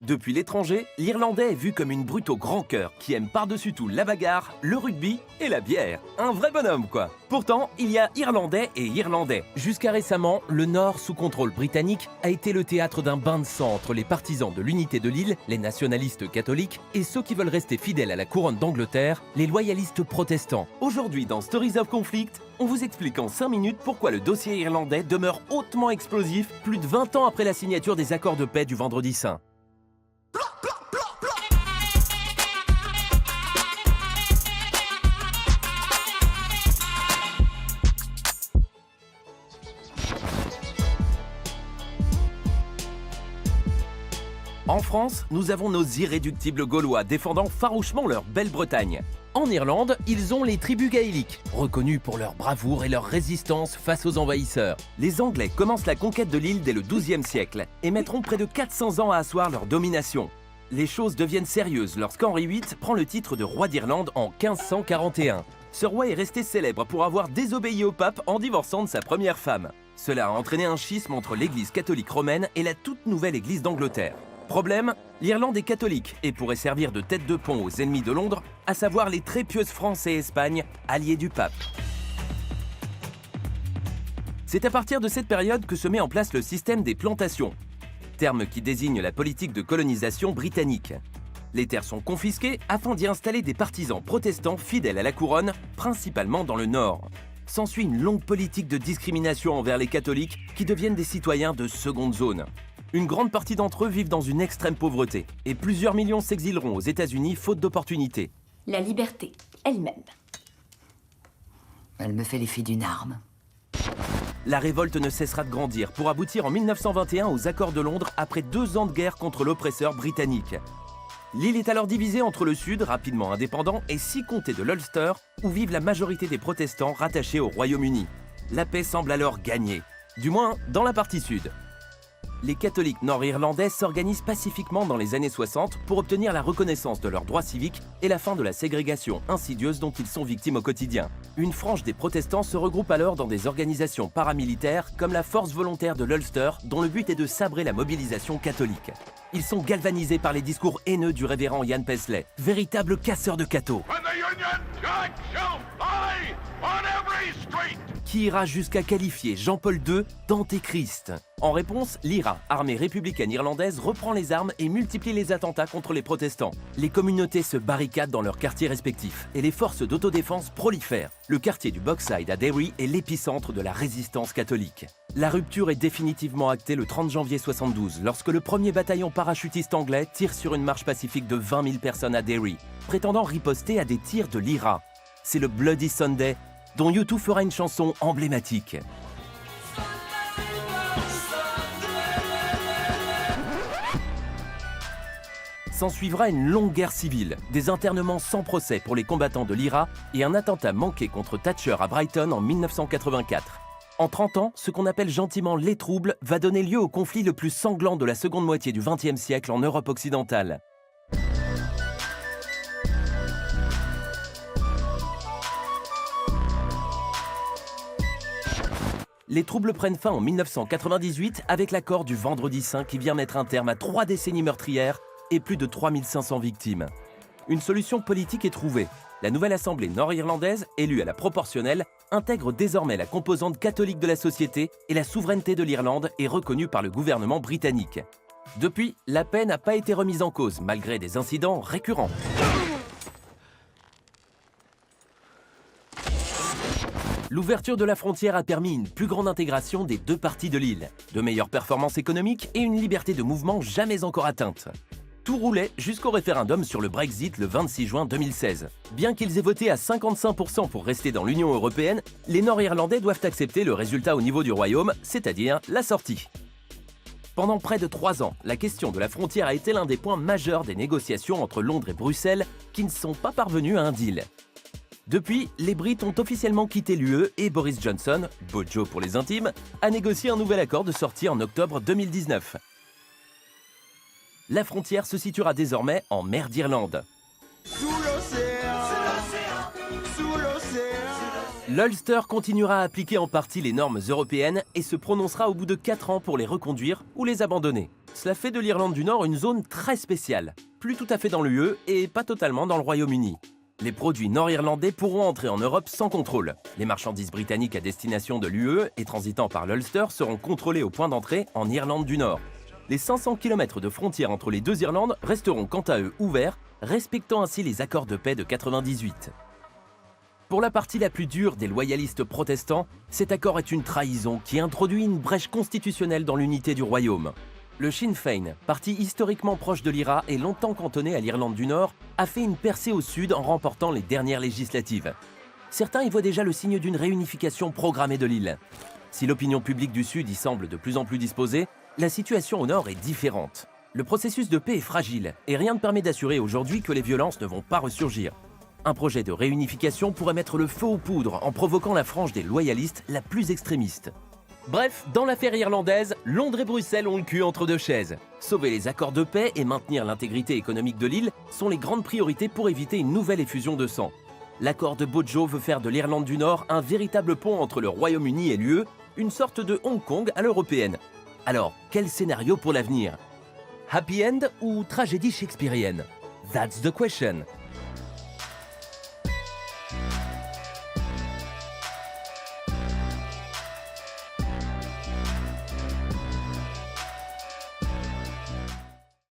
Depuis l'étranger, l'Irlandais est vu comme une brute au grand cœur qui aime par-dessus tout la bagarre, le rugby et la bière. Un vrai bonhomme, quoi. Pourtant, il y a Irlandais et Irlandais. Jusqu'à récemment, le Nord, sous contrôle britannique, a été le théâtre d'un bain de sang entre les partisans de l'unité de l'île, les nationalistes catholiques, et ceux qui veulent rester fidèles à la couronne d'Angleterre, les loyalistes protestants. Aujourd'hui, dans Stories of Conflict, on vous explique en 5 minutes pourquoi le dossier irlandais demeure hautement explosif plus de 20 ans après la signature des accords de paix du Vendredi Saint. En France, nous avons nos irréductibles Gaulois défendant farouchement leur belle Bretagne. En Irlande, ils ont les tribus gaéliques, reconnus pour leur bravoure et leur résistance face aux envahisseurs. Les Anglais commencent la conquête de l'île dès le XIIe siècle et mettront près de 400 ans à asseoir leur domination. Les choses deviennent sérieuses lorsqu'Henri VIII prend le titre de roi d'Irlande en 1541. Ce roi est resté célèbre pour avoir désobéi au pape en divorçant de sa première femme. Cela a entraîné un schisme entre l'église catholique romaine et la toute nouvelle église d'Angleterre. Problème, l'Irlande est catholique et pourrait servir de tête de pont aux ennemis de Londres, à savoir les très pieuses France et Espagne, alliés du pape. C'est à partir de cette période que se met en place le système des plantations, terme qui désigne la politique de colonisation britannique. Les terres sont confisquées afin d'y installer des partisans protestants fidèles à la couronne, principalement dans le Nord. S'ensuit une longue politique de discrimination envers les catholiques qui deviennent des citoyens de seconde zone. Une grande partie d'entre eux vivent dans une extrême pauvreté et plusieurs millions s'exileront aux États-Unis faute d'opportunités. La liberté elle-même. Elle me fait l'effet d'une arme. La révolte ne cessera de grandir pour aboutir en 1921 aux accords de Londres après 2 ans de guerre contre l'oppresseur britannique. L'île est alors divisée entre le sud, rapidement indépendant, et 6 comtés de l'Ulster, où vivent la majorité des protestants rattachés au Royaume-Uni. La paix semble alors gagnée, du moins dans la partie sud. Les catholiques nord-irlandais s'organisent pacifiquement dans les années 60 pour obtenir la reconnaissance de leurs droits civiques et la fin de la ségrégation insidieuse dont ils sont victimes au quotidien. Une frange des protestants se regroupe alors dans des organisations paramilitaires comme la Force volontaire de l'Ulster, dont le but est de sabrer la mobilisation catholique. Ils sont galvanisés par les discours haineux du révérend Ian Paisley, véritable casseur de cathos, qui ira jusqu'à qualifier Jean-Paul II d'antéchrist. En réponse, l'IRA, armée républicaine irlandaise, reprend les armes et multiplie les attentats contre les protestants. Les communautés se barricadent dans leurs quartiers respectifs et les forces d'autodéfense prolifèrent. Le quartier du Bogside à Derry est l'épicentre de la résistance catholique. La rupture est définitivement actée le 30 janvier 72, lorsque le premier bataillon parachutiste anglais tire sur une marche pacifique de 20 000 personnes à Derry, prétendant riposter à des tirs de l'IRA. C'est le Bloody Sunday, dont U2 fera une chanson emblématique. S'ensuivra une longue guerre civile, des internements sans procès pour les combattants de l'IRA et un attentat manqué contre Thatcher à Brighton en 1984. En 30 ans, ce qu'on appelle gentiment les troubles va donner lieu au conflit le plus sanglant de la seconde moitié du XXe siècle en Europe occidentale. Les troubles prennent fin en 1998 avec l'accord du Vendredi Saint qui vient mettre un terme à 3 décennies meurtrières et plus de 3500 victimes. Une solution politique est trouvée. La nouvelle assemblée nord-irlandaise, élue à la proportionnelle, intègre désormais la composante catholique de la société et la souveraineté de l'Irlande est reconnue par le gouvernement britannique. Depuis, la paix n'a pas été remise en cause malgré des incidents récurrents. L'ouverture de la frontière a permis une plus grande intégration des 2 parties de l'île, de meilleures performances économiques et une liberté de mouvement jamais encore atteinte. Tout roulait jusqu'au référendum sur le Brexit le 26 juin 2016. Bien qu'ils aient voté à 55% pour rester dans l'Union européenne, les Nord-Irlandais doivent accepter le résultat au niveau du Royaume, c'est-à-dire la sortie. Pendant près de 3 ans, la question de la frontière a été l'un des points majeurs des négociations entre Londres et Bruxelles qui ne sont pas parvenus à un deal. Depuis, les Brits ont officiellement quitté l'UE et Boris Johnson, Bojo pour les intimes, a négocié un nouvel accord de sortie en octobre 2019. La frontière se situera désormais en mer d'Irlande. Sous l'océan, sous l'océan. L'Ulster continuera à appliquer en partie les normes européennes et se prononcera au bout de 4 ans pour les reconduire ou les abandonner. Cela fait de l'Irlande du Nord une zone très spéciale, plus tout à fait dans l'UE et pas totalement dans le Royaume-Uni. Les produits nord-irlandais pourront entrer en Europe sans contrôle. Les marchandises britanniques à destination de l'UE et transitant par l'Ulster seront contrôlées au point d'entrée en Irlande du Nord. Les 500 km de frontière entre les deux Irlandes resteront quant à eux ouverts, respectant ainsi les accords de paix de 98. Pour la partie la plus dure des loyalistes protestants, cet accord est une trahison qui introduit une brèche constitutionnelle dans l'unité du royaume. Le Sinn Féin, parti historiquement proche de l'IRA et longtemps cantonné à l'Irlande du Nord, a fait une percée au sud en remportant les dernières législatives. Certains y voient déjà le signe d'une réunification programmée de l'île. Si l'opinion publique du Sud y semble de plus en plus disposée, la situation au Nord est différente. Le processus de paix est fragile et rien ne permet d'assurer aujourd'hui que les violences ne vont pas ressurgir. Un projet de réunification pourrait mettre le feu aux poudres en provoquant la frange des loyalistes la plus extrémiste. Bref, dans l'affaire irlandaise, Londres et Bruxelles ont le cul entre deux chaises. Sauver les accords de paix et maintenir l'intégrité économique de l'île sont les grandes priorités pour éviter une nouvelle effusion de sang. L'accord de Bojo veut faire de l'Irlande du Nord un véritable pont entre le Royaume-Uni et l'UE, une sorte de Hong Kong à l'européenne. Alors, quel scénario pour l'avenir? Happy end ou tragédie shakespearienne? That's the question.